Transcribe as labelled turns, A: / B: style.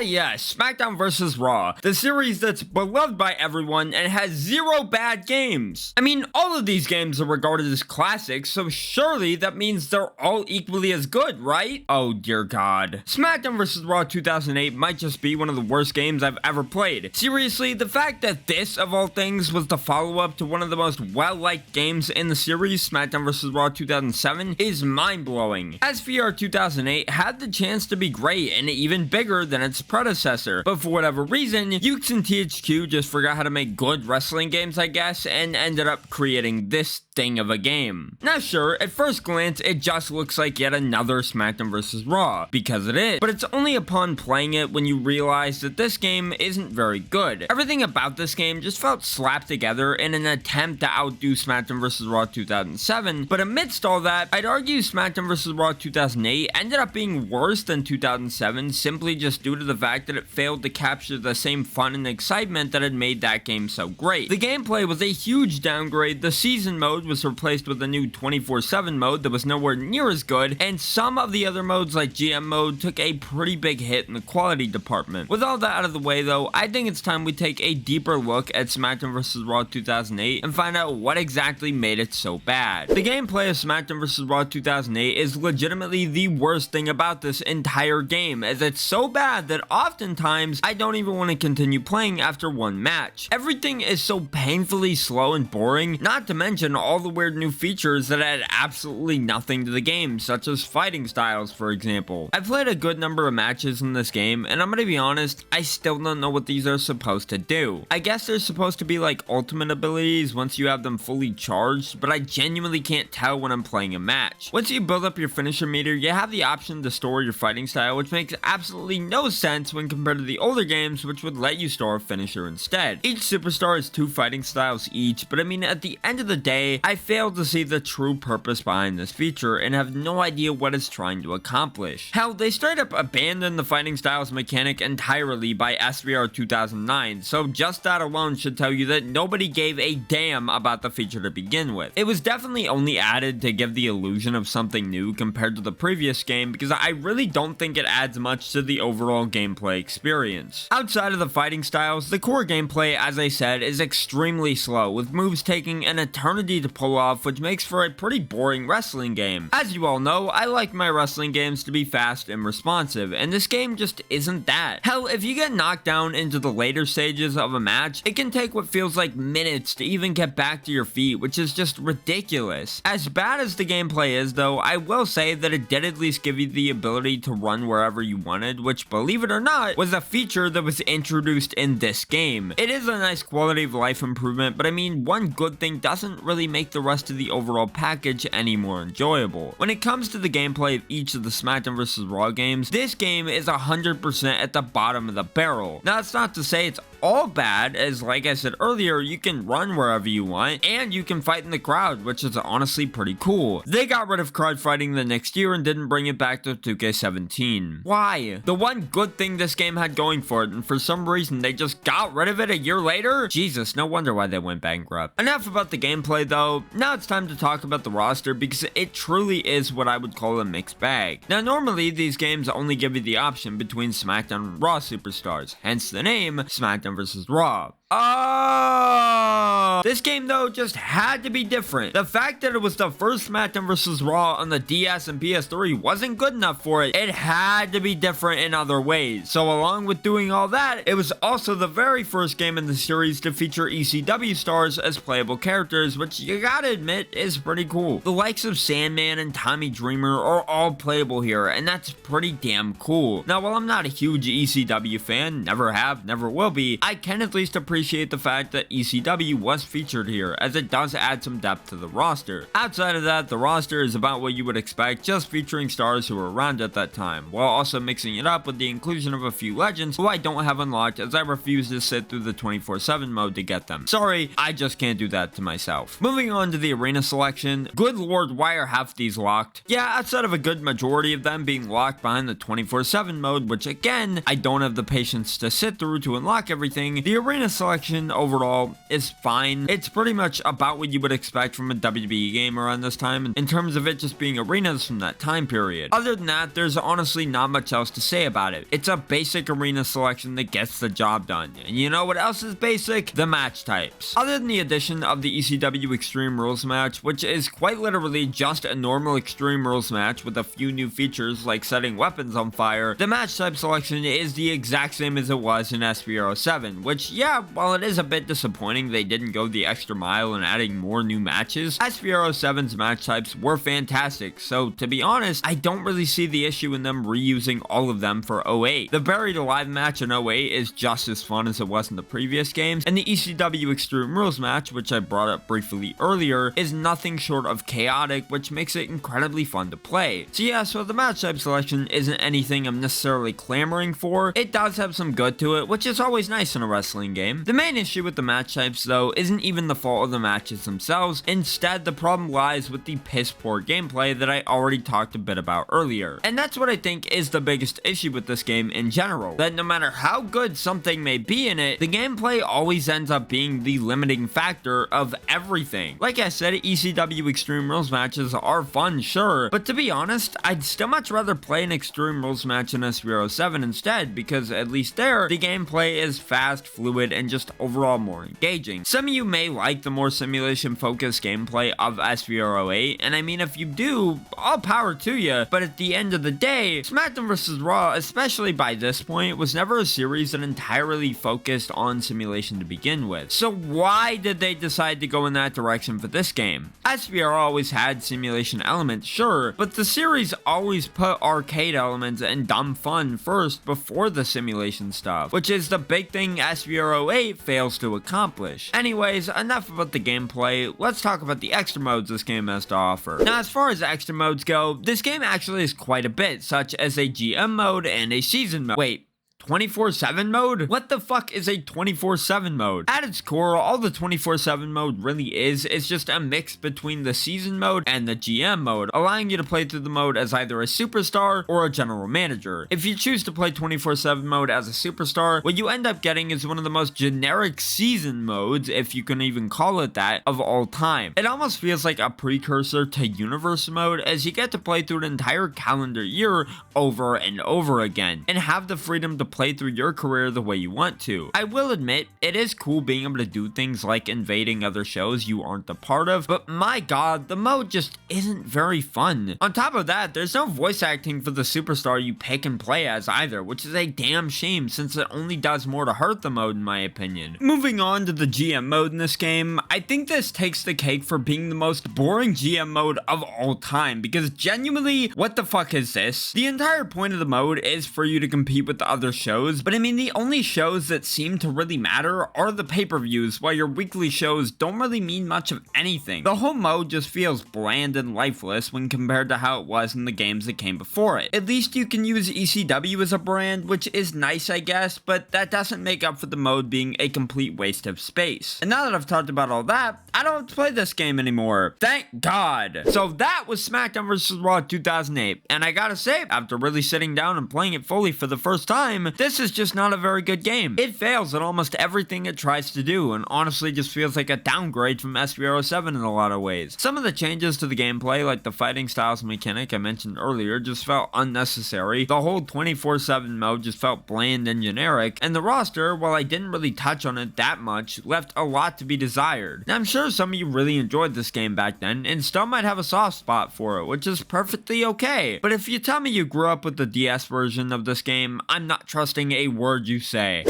A: yes, Smackdown vs. Raw, the series that's beloved by everyone and has zero bad games. I mean, all of these games are regarded as classics, so surely that means they're all equally as good, right? Oh dear god. Smackdown vs. Raw 2008 might just be one of the worst games I've ever played. Seriously, the fact that this, of all things, was the follow-up to one of the most well-liked games in the series, Smackdown vs. Raw 2007, is mind-blowing. SVR 2008 had the chance to be great and even bigger than its predecessor, but for whatever reason, Ukes and THQ just forgot how to make good wrestling games, I guess, and ended up creating this thing of a game. Now sure, at first glance, it just looks like yet another Smackdown vs. Raw, because it is, but it's only upon playing it when you realize that this game isn't very good. Everything about this game just felt slapped together in an attempt to outdo Smackdown vs. Raw 2007, but amidst all that, I'd argue Smackdown vs. Raw 2008 ended up being worse than 2007 simply just due to the fact that it failed to capture the same fun and excitement that had made that game so great. The gameplay was a huge downgrade, the season mode was replaced with a new 24/7 mode that was nowhere near as good, and some of the other modes like GM mode took a pretty big hit in the quality department. With all that out of the way though, I think it's time we take a deeper look at Smackdown vs. Raw 2008 and find out what exactly made it so bad. The gameplay of Smackdown vs. Raw 2008 is legitimately the worst thing about this entire game, as it's so bad that oftentimes I don't even want to continue playing after one match. Everything is so painfully slow and boring, not to mention all the weird new features that add absolutely nothing to the game, such as fighting styles, for example. I've played a good number of matches in this game, and I'm gonna be honest, I still don't know what these are supposed to do. I guess they're supposed to be like ultimate abilities once you have them fully charged, but I genuinely can't tell when I'm playing a match. Once you build up your finisher meter, you have the option to store your fighting style, which makes absolutely no sense when compared to the older games, which would let you store a finisher instead. Each superstar has 2 fighting styles each, but I mean, at the end of the day, I failed to see the true purpose behind this feature and have no idea what it's trying to accomplish. Hell, they straight up abandoned the fighting styles mechanic entirely by SVR 2009, so just that alone should tell you that nobody gave a damn about the feature to begin with. It was definitely only added to give the illusion of something new compared to the previous game, because I really don't think it adds much to the overall gameplay experience. Outside of the fighting styles, the core gameplay, as I said, is extremely slow, with moves taking an eternity to pull off, which makes for a pretty boring wrestling game. As you all know, I like my wrestling games to be fast and responsive, and this game just isn't that. Hell, if you get knocked down into the later stages of a match, it can take what feels like minutes to even get back to your feet, which is just ridiculous. As bad as the gameplay is though, I will say that it did at least give you the ability to run wherever you wanted, which, believe it or not, was a feature that was introduced in this game. It is a nice quality of life improvement, but I mean, one good thing doesn't really make the rest of the overall package any more enjoyable. When it comes to the gameplay of each of the Smackdown vs. Raw games, this game is 100% at the bottom of the barrel. Now, that's not to say it's all bad, as like I said earlier, you can run wherever you want, and you can fight in the crowd, which is honestly pretty cool. They got rid of crowd fighting the next year and didn't bring it back to 2K17. Why? The one good thing this game had going for it, and for some reason they just got rid of it a year later? Jesus, no wonder why they went bankrupt. Enough about the gameplay though, now it's time to talk about the roster, because it truly is what I would call a mixed bag. Now normally these games only give you the option between SmackDown and Raw superstars, hence the name Smackdown vs. Raw. Oh! This game though just had to be different. The fact that it was the first Smackdown vs. Raw on the DS and PS3 wasn't good enough for it. It had to be different in other ways. So along with doing all that, it was also the very first game in the series to feature ECW stars as playable characters, which you gotta admit is pretty cool. The likes of Sandman and Tommy Dreamer are all playable here, and that's pretty damn cool. Now while I'm not a huge ECW fan, never have, never will be, I can at least appreciate the fact that ECW was featured here, as it does add some depth to the roster. Outside of that, the roster is about what you would expect, just featuring stars who were around at that time, while also mixing it up with the inclusion of a few legends who I don't have unlocked, as I refuse to sit through the 24/7 mode to get them. Sorry, I just can't do that to myself. Moving on to the arena selection, good lord, why are half these locked? Yeah, outside of a good majority of them being locked behind the 24/7 mode, which again, I don't have the patience to sit through to unlock everything, the arena selection selection overall is fine. It's pretty much about what you would expect from a WWE game around this time in terms of it just being arenas from that time period. Other than that, there's honestly not much else to say about it. It's a basic arena selection that gets the job done. And you know what else is basic? The match types. Other than the addition of the ECW Extreme Rules match, which is quite literally just a normal Extreme Rules match with a few new features like setting weapons on fire, the match type selection is the exact same as it was in SVR 07, which, yeah, while it is a bit disappointing they didn't go the extra mile in adding more new matches, SVR 07's match types were fantastic, so to be honest, I don't really see the issue in them reusing all of them for 08. The Buried Alive match in 08 is just as fun as it was in the previous games, and the ECW Extreme Rules match, which I brought up briefly earlier, is nothing short of chaotic, which makes it incredibly fun to play. So yeah, so the match type selection isn't anything I'm necessarily clamoring for. It does have some good to it, which is always nice in a wrestling game. The main issue with the match types though isn't even the fault of the matches themselves. Instead, the problem lies with the piss poor gameplay that I already talked a bit about earlier. And that's what I think is the biggest issue with this game in general, that no matter how good something may be in it, the gameplay always ends up being the limiting factor of everything. Like I said, ECW Extreme Rules matches are fun, sure, but to be honest, I'd still much rather play an Extreme Rules match in SVR 07 instead, because at least there, the gameplay is fast, fluid, and just overall more engaging. Some of you may like the more simulation-focused gameplay of SVR 08, and I mean, if you do, all power to you, but at the end of the day, Smackdown vs. Raw, especially by this point, was never a series that entirely focused on simulation to begin with. So why did they decide to go in that direction for this game? SVR always had simulation elements, sure, but the series always put arcade elements and dumb fun first before the simulation stuff, which is the big thing SVR 08 fails to accomplish. Anyways, enough about the gameplay, let's talk about the extra modes this game has to offer. Now, as far as extra modes go, this game actually is quite a bit, such as a GM mode and a season mode. Wait, 24/7 mode? What the fuck is a 24/7 mode? At its core, all the 24/7 mode really is just a mix between the season mode and the GM mode, allowing you to play through the mode as either a superstar or a general manager. If you choose to play 24/7 mode as a superstar, what you end up getting is one of the most generic season modes, if you can even call it that, of all time. It almost feels like a precursor to universe mode, as you get to play through an entire calendar year over and over again, and have the freedom to play through your career the way you want to. I will admit, it is cool being able to do things like invading other shows you aren't a part of, but my god, the mode just isn't very fun. On top of that, there's no voice acting for the superstar you pick and play as either, which is a damn shame since it only does more to hurt the mode in my opinion. Moving on to the GM mode in this game, I think this takes the cake for being the most boring GM mode of all time, because genuinely, what the fuck is this? The entire point of the mode is for you to compete with the other shows, but I mean, the only shows that seem to really matter are the pay-per-views, while your weekly shows don't really mean much of anything. The whole mode just feels bland and lifeless when compared to how it was in the games that came before it. At least you can use ECW as a brand, which is nice I guess, but that doesn't make up for the mode being a complete waste of space. And now that I've talked about all that, I don't have to play this game anymore. Thank God. So that was Smackdown vs. Raw 2008, and I gotta say, after really sitting down and playing it fully for the first time, this is just not a very good game. It fails at almost everything it tries to do, and honestly just feels like a downgrade from SVR 07 in a lot of ways. Some of the changes to the gameplay, like the fighting styles mechanic I mentioned earlier, just felt unnecessary. The whole 24/7 mode just felt bland and generic, and the roster, while I didn't really touch on it that much, left a lot to be desired. Now, I'm sure some of you really enjoyed this game back then, and still might have a soft spot for it, which is perfectly okay. But if you tell me you grew up with the DS version of this game, I'm not trusting a word you say.